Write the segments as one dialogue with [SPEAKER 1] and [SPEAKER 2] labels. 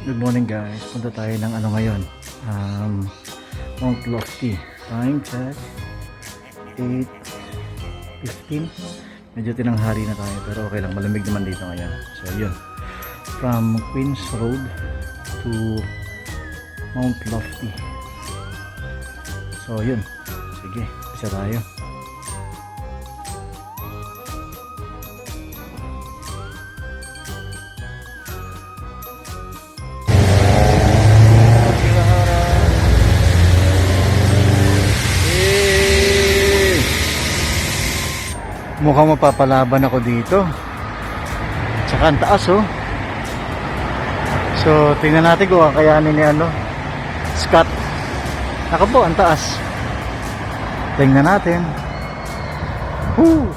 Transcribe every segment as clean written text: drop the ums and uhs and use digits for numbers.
[SPEAKER 1] Good morning guys. Punta tayo ng ano ngayon. Mount Lofty. Time check 8:15. Medyo tinanghali na tayo pero okay lang. Malamig naman dito ngayon. So yun. From Queens Road to Mount Lofty. So yun. Sige. Isa tayo. Mukhang mapapalaban ako dito. Tsaka ang taas oh. So tingnan natin kung kakayanin ni Scott. Ako po ang taas. Tingnan natin. Woo!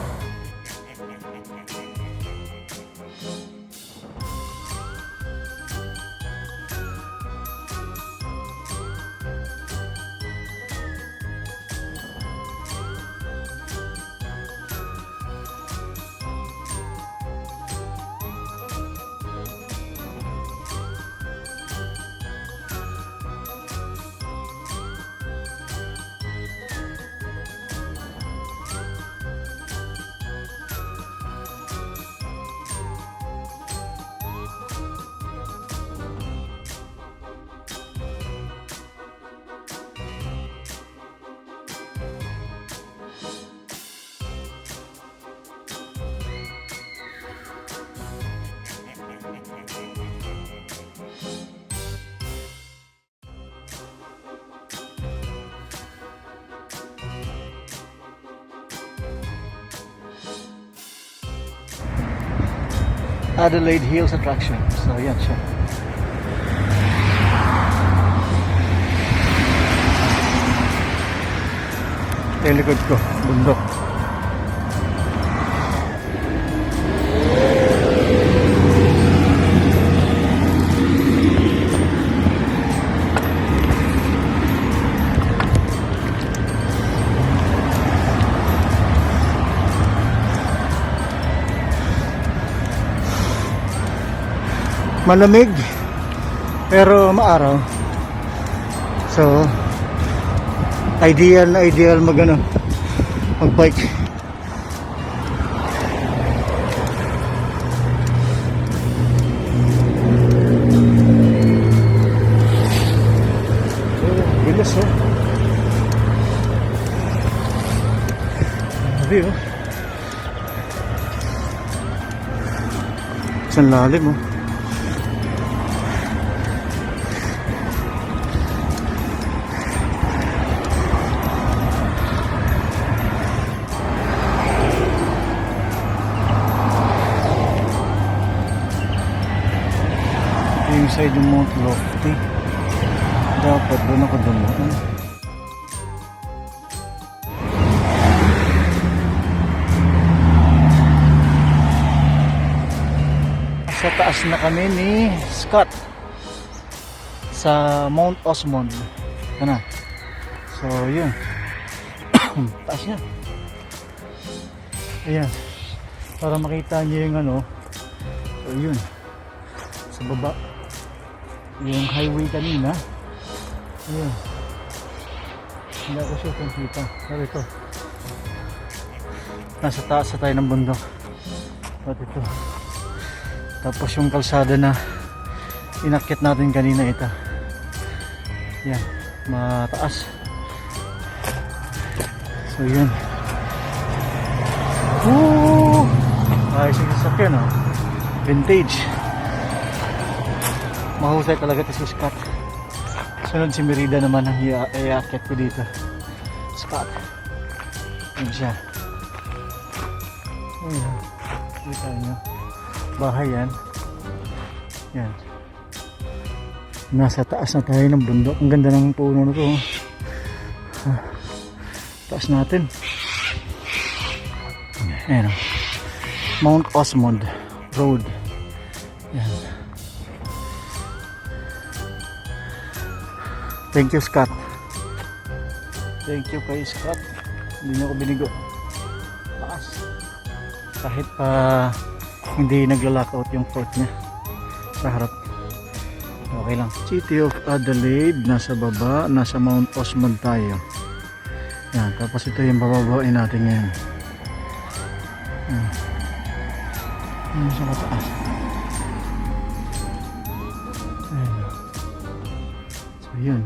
[SPEAKER 1] Adelaide Hills Attraction. So yan siya. Ito yung likod ko, bundok. Malamig pero maaraw. So ideal mag-bike. Bilis oh. Sabi oh. Isang lalim oh. Yung side ng Mount Lofty, dapat doon ako dumaan. Sa taas na kami ni Scott sa Mount Osmond. Ito na. So yun. Taas niya. Ayan, para makita niyo yung so yun, sa baba yung highway kanina. Ayan, hindi ako sure kung kita. Pero ito, nasa taas na tayo ng bundok. At ito, tapos yung kalsada na inakyat natin kanina, ito. Yan, mataas. So yun. Woo! Ayos yung sasakyan oh. Vintage. Mahusay talaga ito si Scott. Sunod si Merida naman ang iaakit ko dito. Scott. Yan siya. Ayan. Kita nyo. Bahay yan. Yan. Nasa taas na tayo ng bundok. Ang ganda ng puno na ito. Taas natin. Ayan. Mount Osmond Road. Yan. Thank you Scott. Thank you kay Scott. Hindi niya ako binigo. Taas. Kahit pa hindi nagla-lockout yung port niya sa harap. Okay lang. City of Adelaide, nasa baba, nasa Mount Osmond tayo. Yan, tapos ito yung bababain natin ngayon. Yan. Yan sa mataas. Ayan. So yun.